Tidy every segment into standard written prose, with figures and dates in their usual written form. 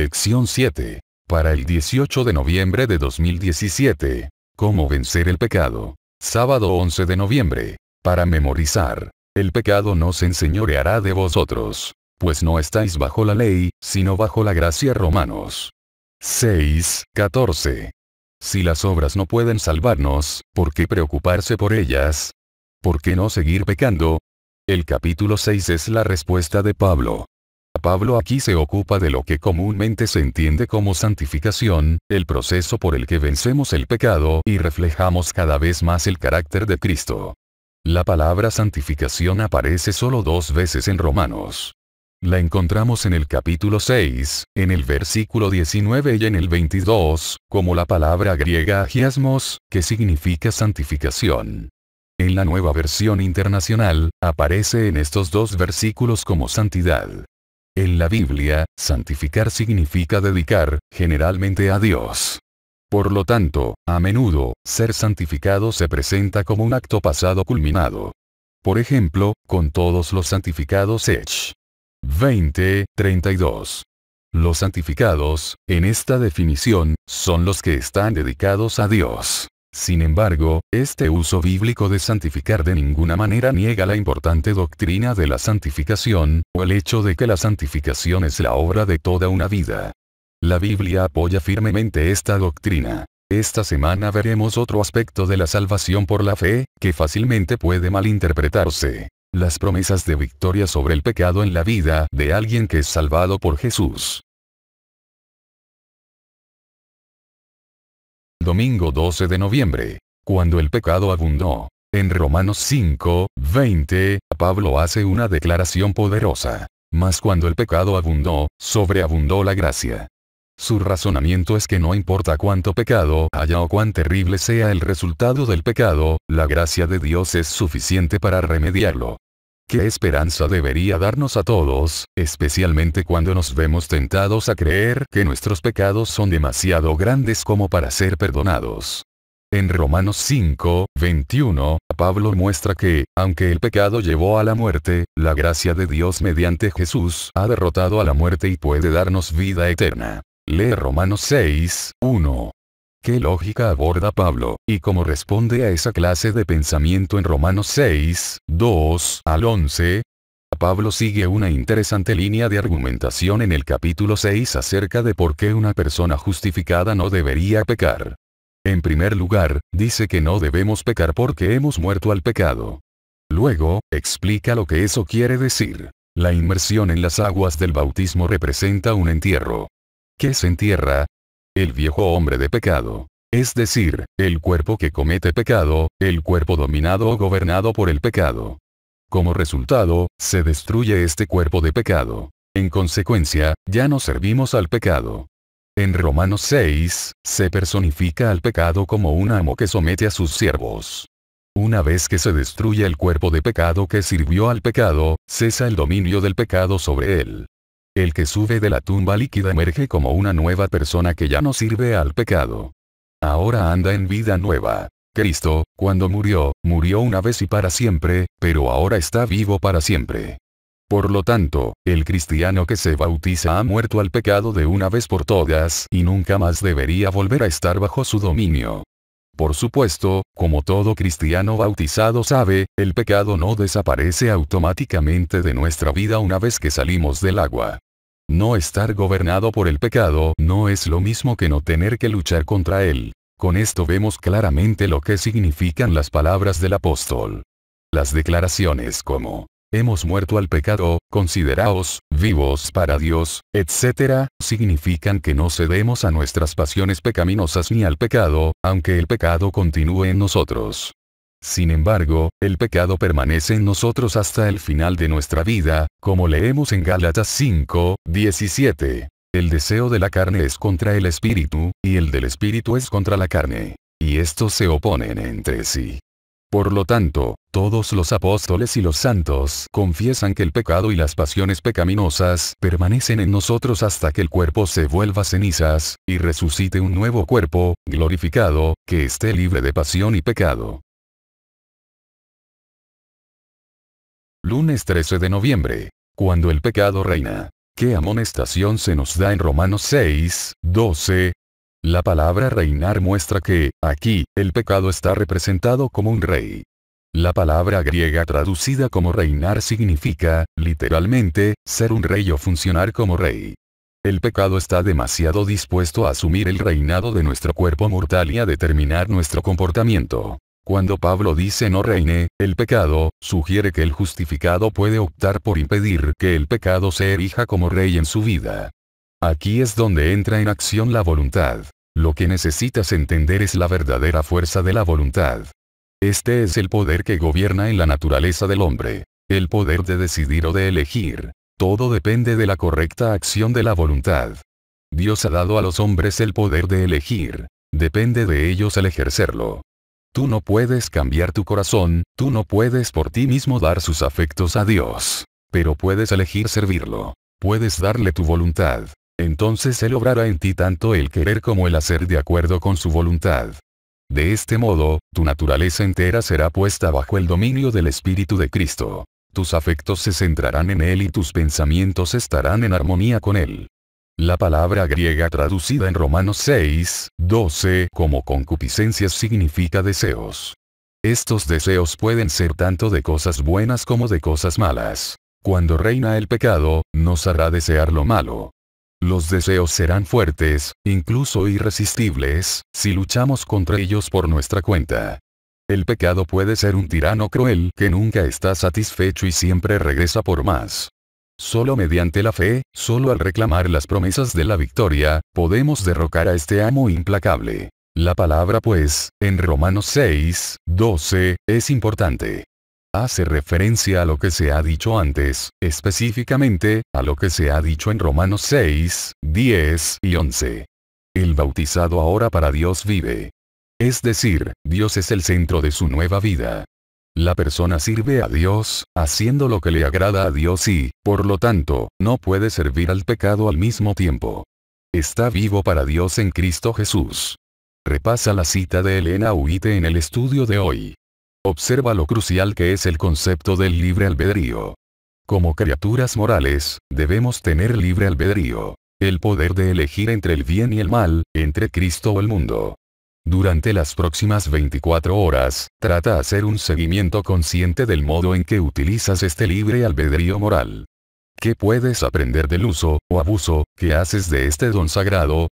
Lección 7. Para el 18 de noviembre de 2017. ¿Cómo vencer el pecado? Sábado 11 de noviembre. Para memorizar. El pecado no se enseñoreará de vosotros, pues no estáis bajo la ley, sino bajo la gracia. Romanos 6:14. Si las obras no pueden salvarnos, ¿por qué preocuparse por ellas? ¿Por qué no seguir pecando? El capítulo 6 es la respuesta de Pablo. Pablo aquí se ocupa de lo que comúnmente se entiende como santificación, el proceso por el que vencemos el pecado y reflejamos cada vez más el carácter de Cristo. La palabra santificación aparece solo 2 veces en Romanos. La encontramos en el capítulo 6, en el versículo 19 y en el 22, como la palabra griega agiasmos, que significa santificación. En la Nueva Versión Internacional, aparece en estos 2 versículos como santidad. En la Biblia, santificar significa dedicar, generalmente a Dios. Por lo tanto, a menudo, ser santificado se presenta como un acto pasado culminado. Por ejemplo, con todos los santificados Hech. 20:32. Los santificados, en esta definición, son los que están dedicados a Dios. Sin embargo, este uso bíblico de santificar de ninguna manera niega la importante doctrina de la santificación, o el hecho de que la santificación es la obra de toda una vida. La Biblia apoya firmemente esta doctrina. Esta semana veremos otro aspecto de la salvación por la fe, que fácilmente puede malinterpretarse. Las promesas de victoria sobre el pecado en la vida de alguien que es salvado por Jesús. Domingo 12 de noviembre. Cuando el pecado abundó. En Romanos 5:20, Pablo hace una declaración poderosa. Mas cuando el pecado abundó, sobreabundó la gracia. Su razonamiento es que no importa cuánto pecado haya o cuán terrible sea el resultado del pecado, la gracia de Dios es suficiente para remediarlo. ¿Qué esperanza debería darnos a todos, especialmente cuando nos vemos tentados a creer que nuestros pecados son demasiado grandes como para ser perdonados? En Romanos 5:21, Pablo muestra que, aunque el pecado llevó a la muerte, la gracia de Dios mediante Jesús ha derrotado a la muerte y puede darnos vida eterna. Lee Romanos 6:1. ¿Qué lógica aborda Pablo, y cómo responde a esa clase de pensamiento en Romanos 6:2 al 11? Pablo sigue una interesante línea de argumentación en el capítulo 6 acerca de por qué una persona justificada no debería pecar. En primer lugar, dice que no debemos pecar porque hemos muerto al pecado. Luego, explica lo que eso quiere decir. La inmersión en las aguas del bautismo representa un entierro. ¿Qué se entierra? El viejo hombre de pecado. Es decir, el cuerpo que comete pecado, el cuerpo dominado o gobernado por el pecado. Como resultado, se destruye este cuerpo de pecado. En consecuencia, ya no servimos al pecado. En Romanos 6, se personifica al pecado como un amo que somete a sus siervos. Una vez que se destruye el cuerpo de pecado que sirvió al pecado, cesa el dominio del pecado sobre él. El que sube de la tumba líquida emerge como una nueva persona que ya no sirve al pecado. Ahora anda en vida nueva. Cristo, cuando murió, murió una vez y para siempre, pero ahora está vivo para siempre. Por lo tanto, el cristiano que se bautiza ha muerto al pecado de una vez por todas y nunca más debería volver a estar bajo su dominio. Por supuesto, como todo cristiano bautizado sabe, el pecado no desaparece automáticamente de nuestra vida una vez que salimos del agua. No estar gobernado por el pecado no es lo mismo que no tener que luchar contra él. Con esto vemos claramente lo que significan las palabras del apóstol. Las declaraciones como, hemos muerto al pecado, consideraos vivos para Dios, etc., significan que no cedemos a nuestras pasiones pecaminosas ni al pecado, aunque el pecado continúe en nosotros. Sin embargo, el pecado permanece en nosotros hasta el final de nuestra vida, como leemos en Gálatas 5:17. El deseo de la carne es contra el espíritu, y el del espíritu es contra la carne. Y estos se oponen entre sí. Por lo tanto, todos los apóstoles y los santos confiesan que el pecado y las pasiones pecaminosas permanecen en nosotros hasta que el cuerpo se vuelva cenizas, y resucite un nuevo cuerpo, glorificado, que esté libre de pasión y pecado. Lunes 13 de noviembre. Cuando el pecado reina. ¿Qué amonestación se nos da en Romanos 6, 12? La palabra reinar muestra que, aquí, el pecado está representado como un rey. La palabra griega traducida como reinar significa, literalmente, ser un rey o funcionar como rey. El pecado está demasiado dispuesto a asumir el reinado de nuestro cuerpo mortal y a determinar nuestro comportamiento. Cuando Pablo dice no reine, el pecado, sugiere que el justificado puede optar por impedir que el pecado se erija como rey en su vida. Aquí es donde entra en acción la voluntad. Lo que necesitas entender es la verdadera fuerza de la voluntad. Este es el poder que gobierna en la naturaleza del hombre. El poder de decidir o de elegir. Todo depende de la correcta acción de la voluntad. Dios ha dado a los hombres el poder de elegir. Depende de ellos el ejercerlo. Tú no puedes cambiar tu corazón, tú no puedes por ti mismo dar sus afectos a Dios. Pero puedes elegir servirlo. Puedes darle tu voluntad. Entonces Él obrará en ti tanto el querer como el hacer de acuerdo con su voluntad. De este modo, tu naturaleza entera será puesta bajo el dominio del Espíritu de Cristo. Tus afectos se centrarán en Él y tus pensamientos estarán en armonía con Él. La palabra griega traducida en Romanos 6, 12 como concupiscencias significa deseos. Estos deseos pueden ser tanto de cosas buenas como de cosas malas. Cuando reina el pecado, nos hará desear lo malo. Los deseos serán fuertes, incluso irresistibles, si luchamos contra ellos por nuestra cuenta. El pecado puede ser un tirano cruel que nunca está satisfecho y siempre regresa por más. Solo mediante la fe, solo al reclamar las promesas de la victoria, podemos derrocar a este amo implacable. La palabra pues, en Romanos 6, 12, es importante. Hace referencia a lo que se ha dicho antes, específicamente, a lo que se ha dicho en Romanos 6, 10 y 11. El bautizado ahora para Dios vive. Es decir, Dios es el centro de su nueva vida. La persona sirve a Dios, haciendo lo que le agrada a Dios y, por lo tanto, no puede servir al pecado al mismo tiempo. Está vivo para Dios en Cristo Jesús. Repasa la cita de Elena White en el estudio de hoy. Observa lo crucial que es el concepto del libre albedrío. Como criaturas morales, debemos tener libre albedrío. El poder de elegir entre el bien y el mal, entre Cristo o el mundo. Durante las próximas 24 horas, trata de hacer un seguimiento consciente del modo en que utilizas este libre albedrío moral. ¿Qué puedes aprender del uso, o abuso, que haces de este don sagrado?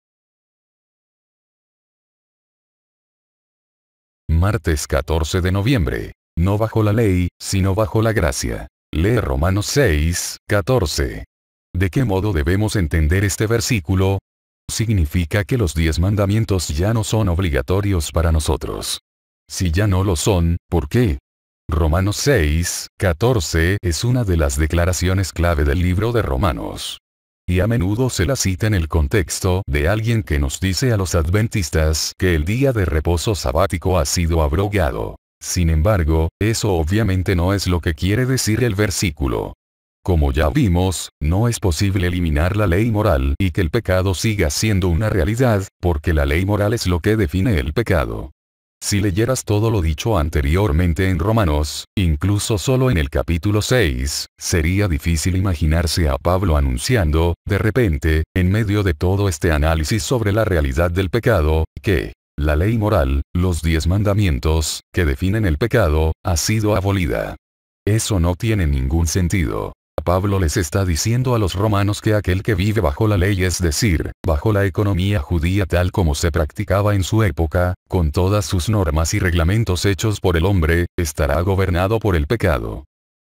Martes 14 de noviembre. No bajo la ley, sino bajo la gracia. Lee Romanos 6, 14. ¿De qué modo debemos entender este versículo? Significa que los 10 mandamientos ya no son obligatorios para nosotros. Si ya no lo son, ¿por qué? Romanos 6, 14 es una de las declaraciones clave del libro de Romanos. Y a menudo se la cita en el contexto de alguien que nos dice a los adventistas que el día de reposo sabático ha sido abrogado. Sin embargo, eso obviamente no es lo que quiere decir el versículo. Como ya vimos, no es posible eliminar la ley moral y que el pecado siga siendo una realidad, porque la ley moral es lo que define el pecado. Si leyeras todo lo dicho anteriormente en Romanos, incluso solo en el capítulo 6, sería difícil imaginarse a Pablo anunciando, de repente, en medio de todo este análisis sobre la realidad del pecado, que la ley moral, los 10 mandamientos, que definen el pecado, ha sido abolida. Eso no tiene ningún sentido. Pablo les está diciendo a los romanos que aquel que vive bajo la ley, es decir, bajo la economía judía tal como se practicaba en su época, con todas sus normas y reglamentos hechos por el hombre, estará gobernado por el pecado.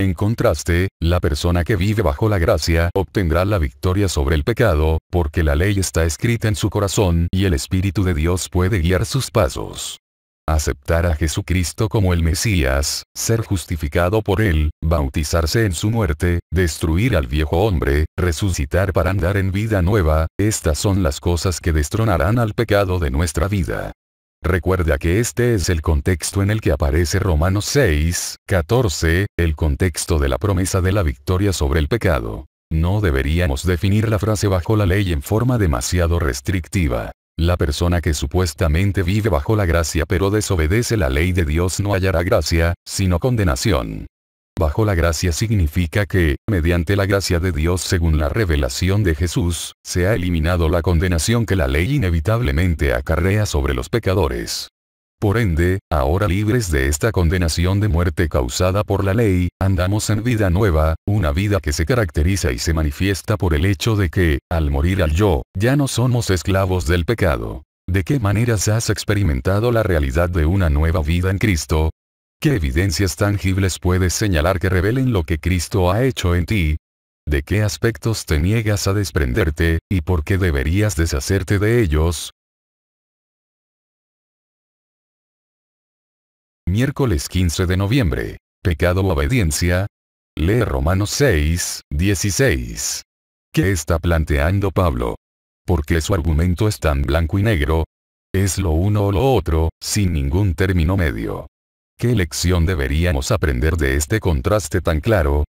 En contraste, la persona que vive bajo la gracia obtendrá la victoria sobre el pecado, porque la ley está escrita en su corazón y el Espíritu de Dios puede guiar sus pasos. Aceptar a Jesucristo como el Mesías, ser justificado por Él, bautizarse en su muerte, destruir al viejo hombre, resucitar para andar en vida nueva, estas son las cosas que destronarán al pecado de nuestra vida. Recuerda que este es el contexto en el que aparece Romanos 6, 14, el contexto de la promesa de la victoria sobre el pecado. No deberíamos definir la frase bajo la ley en forma demasiado restrictiva. La persona que supuestamente vive bajo la gracia pero desobedece la ley de Dios no hallará gracia, sino condenación. Bajo la gracia significa que, mediante la gracia de Dios según la revelación de Jesús, se ha eliminado la condenación que la ley inevitablemente acarrea sobre los pecadores. Por ende, ahora libres de esta condenación de muerte causada por la ley, andamos en vida nueva, una vida que se caracteriza y se manifiesta por el hecho de que, al morir al yo, ya no somos esclavos del pecado. ¿De qué maneras has experimentado la realidad de una nueva vida en Cristo? ¿Qué evidencias tangibles puedes señalar que revelen lo que Cristo ha hecho en ti? ¿De qué aspectos te niegas a desprenderte, y por qué deberías deshacerte de ellos? Miércoles 15 de noviembre. Pecado o obediencia. Lee Romanos 6, 16. ¿Qué está planteando Pablo? ¿Por qué su argumento es tan blanco y negro? Es lo uno o lo otro, sin ningún término medio. ¿Qué lección deberíamos aprender de este contraste tan claro?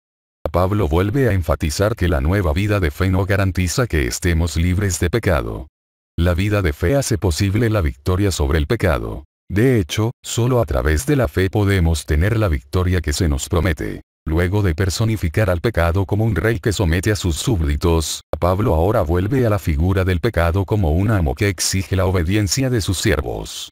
Pablo vuelve a enfatizar que la nueva vida de fe no garantiza que estemos libres de pecado. La vida de fe hace posible la victoria sobre el pecado. De hecho, solo a través de la fe podemos tener la victoria que se nos promete. Luego de personificar al pecado como un rey que somete a sus súbditos, Pablo ahora vuelve a la figura del pecado como un amo que exige la obediencia de sus siervos.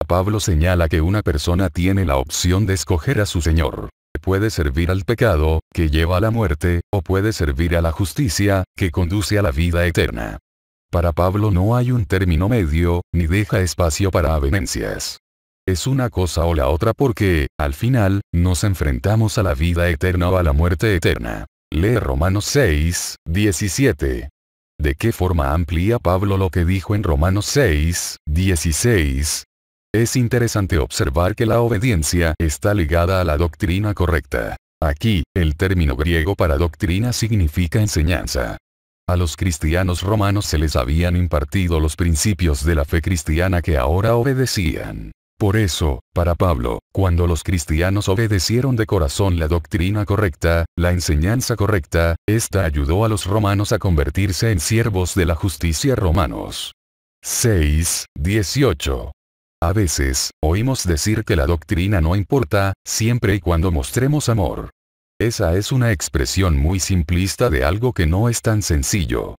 Pablo señala que una persona tiene la opción de escoger a su Señor. Puede servir al pecado, que lleva a la muerte, o puede servir a la justicia, que conduce a la vida eterna. Para Pablo no hay un término medio, ni deja espacio para avenencias. Es una cosa o la otra porque, al final, nos enfrentamos a la vida eterna o a la muerte eterna. Lee Romanos 6, 17. ¿De qué forma amplía Pablo lo que dijo en Romanos 6, 16? Es interesante observar que la obediencia está ligada a la doctrina correcta. Aquí, el término griego para doctrina significa enseñanza. A los cristianos romanos se les habían impartido los principios de la fe cristiana que ahora obedecían. Por eso, para Pablo, cuando los cristianos obedecieron de corazón la doctrina correcta, la enseñanza correcta, esta ayudó a los romanos a convertirse en siervos de la justicia romanos. 6, 18. A veces, oímos decir que la doctrina no importa, siempre y cuando mostremos amor. Esa es una expresión muy simplista de algo que no es tan sencillo.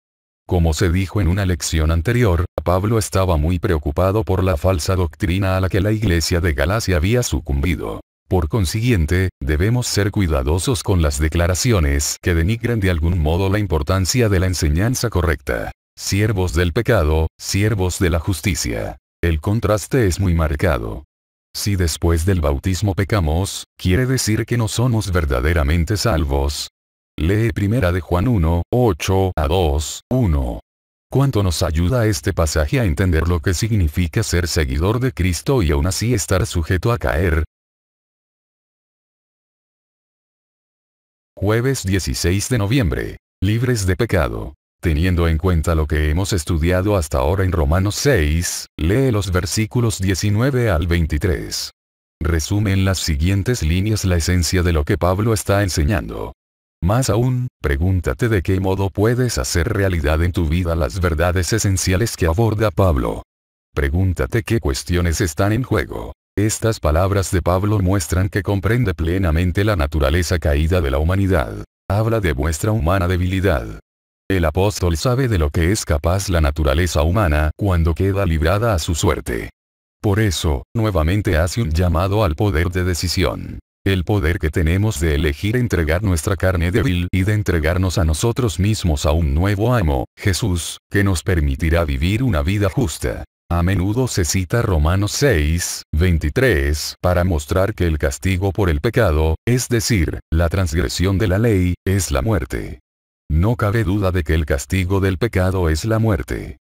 Como se dijo en una lección anterior, Pablo estaba muy preocupado por la falsa doctrina a la que la iglesia de Galacia había sucumbido. Por consiguiente, debemos ser cuidadosos con las declaraciones que denigren de algún modo la importancia de la enseñanza correcta. Siervos del pecado, siervos de la justicia. El contraste es muy marcado. Si después del bautismo pecamos, quiere decir que no somos verdaderamente salvos. Lee 1 de Juan 1, 8 a 2, 1. ¿Cuánto nos ayuda este pasaje a entender lo que significa ser seguidor de Cristo y aún así estar sujeto a caer? Jueves 16 de noviembre. Libres de pecado. Teniendo en cuenta lo que hemos estudiado hasta ahora en Romanos 6, lee los versículos 19 al 23. Resume en las siguientes líneas la esencia de lo que Pablo está enseñando. Más aún, pregúntate de qué modo puedes hacer realidad en tu vida las verdades esenciales que aborda Pablo. Pregúntate qué cuestiones están en juego. Estas palabras de Pablo muestran que comprende plenamente la naturaleza caída de la humanidad. Habla de vuestra humana debilidad. El apóstol sabe de lo que es capaz la naturaleza humana cuando queda librada a su suerte. Por eso, nuevamente hace un llamado al poder de decisión. El poder que tenemos de elegir entregar nuestra carne débil y de entregarnos a nosotros mismos a un nuevo amo, Jesús, que nos permitirá vivir una vida justa. A menudo se cita Romanos 6, 23, para mostrar que el castigo por el pecado, es decir, la transgresión de la ley, es la muerte. No cabe duda de que el castigo del pecado es la muerte.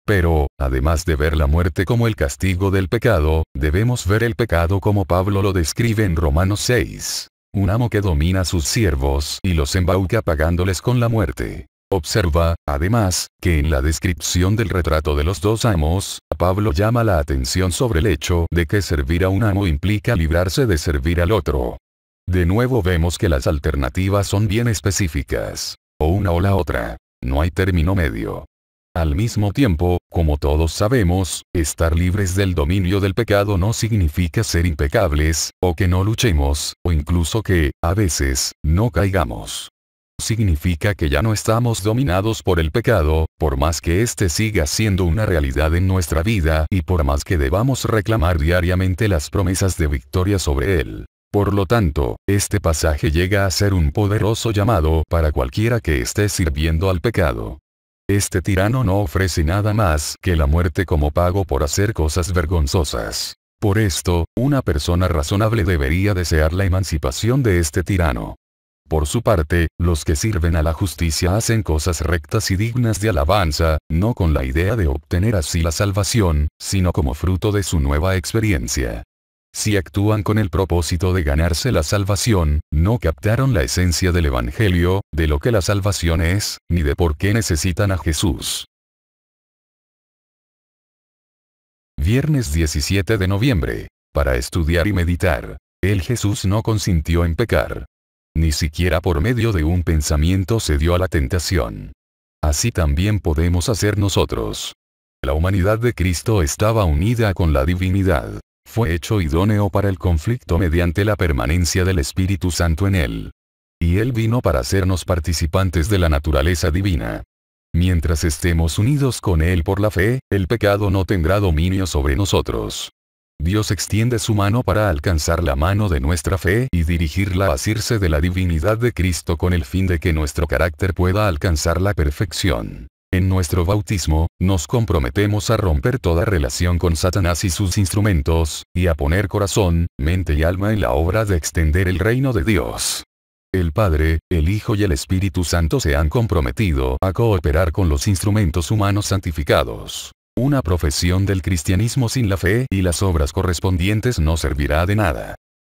Pero, además de ver la muerte como el castigo del pecado, debemos ver el pecado como Pablo lo describe en Romanos 6. Un amo que domina a sus siervos y los embauca pagándoles con la muerte. Observa, además, que en la descripción del retrato de los dos amos, Pablo llama la atención sobre el hecho de que servir a un amo implica librarse de servir al otro. De nuevo vemos que las alternativas son bien específicas. O una o la otra. No hay término medio. Al mismo tiempo, como todos sabemos, estar libres del dominio del pecado no significa ser impecables, o que no luchemos, o incluso que, a veces, no caigamos. Significa que ya no estamos dominados por el pecado, por más que éste siga siendo una realidad en nuestra vida y por más que debamos reclamar diariamente las promesas de victoria sobre él. Por lo tanto, este pasaje llega a ser un poderoso llamado para cualquiera que esté sirviendo al pecado. Este tirano no ofrece nada más que la muerte como pago por hacer cosas vergonzosas. Por esto, una persona razonable debería desear la emancipación de este tirano. Por su parte, los que sirven a la justicia hacen cosas rectas y dignas de alabanza, no con la idea de obtener así la salvación, sino como fruto de su nueva experiencia. Si actúan con el propósito de ganarse la salvación, no captaron la esencia del Evangelio, de lo que la salvación es, ni de por qué necesitan a Jesús. Viernes 17 de noviembre. Para estudiar y meditar. El Jesús no consintió en pecar. Ni siquiera por medio de un pensamiento se dio a la tentación. Así también podemos hacer nosotros. La humanidad de Cristo estaba unida con la divinidad. Fue hecho idóneo para el conflicto mediante la permanencia del Espíritu Santo en él. Y él vino para hacernos participantes de la naturaleza divina. Mientras estemos unidos con él por la fe, el pecado no tendrá dominio sobre nosotros. Dios extiende su mano para alcanzar la mano de nuestra fe y dirigirla a asirse de la divinidad de Cristo con el fin de que nuestro carácter pueda alcanzar la perfección. En nuestro bautismo, nos comprometemos a romper toda relación con Satanás y sus instrumentos, y a poner corazón, mente y alma en la obra de extender el reino de Dios. El Padre, el Hijo y el Espíritu Santo se han comprometido a cooperar con los instrumentos humanos santificados. Una profesión del cristianismo sin la fe y las obras correspondientes no servirá de nada.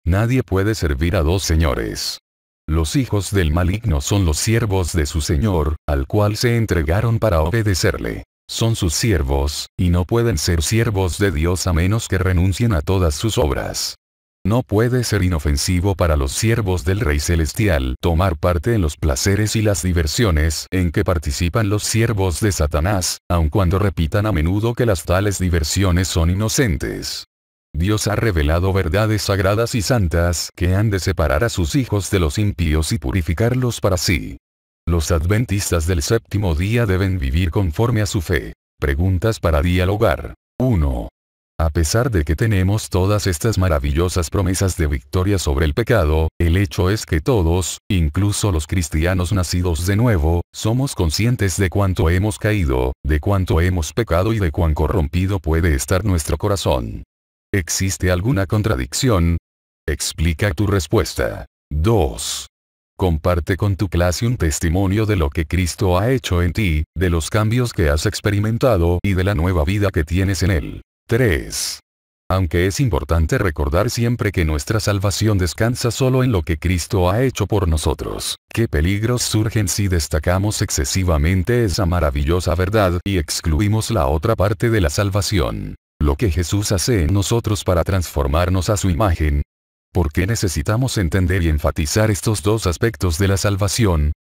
Nadie puede servir a dos señores. Los hijos del maligno son los siervos de su Señor, al cual se entregaron para obedecerle. Son sus siervos, y no pueden ser siervos de Dios a menos que renuncien a todas sus obras. No puede ser inofensivo para los siervos del Rey Celestial tomar parte en los placeres y las diversiones en que participan los siervos de Satanás, aun cuando repitan a menudo que las tales diversiones son inocentes. Dios ha revelado verdades sagradas y santas que han de separar a sus hijos de los impíos y purificarlos para sí. Los adventistas del séptimo día deben vivir conforme a su fe. Preguntas para dialogar. 1. A pesar de que tenemos todas estas maravillosas promesas de victoria sobre el pecado, el hecho es que todos, incluso los cristianos nacidos de nuevo, somos conscientes de cuánto hemos caído, de cuánto hemos pecado y de cuán corrompido puede estar nuestro corazón. ¿Existe alguna contradicción? Explica tu respuesta. 2. Comparte con tu clase un testimonio de lo que Cristo ha hecho en ti, de los cambios que has experimentado y de la nueva vida que tienes en él. 3. Aunque es importante recordar siempre que nuestra salvación descansa solo en lo que Cristo ha hecho por nosotros, ¿qué peligros surgen si destacamos excesivamente esa maravillosa verdad y excluimos la otra parte de la salvación? Lo que Jesús hace en nosotros para transformarnos a su imagen. ¿Por qué necesitamos entender y enfatizar estos dos aspectos de la salvación?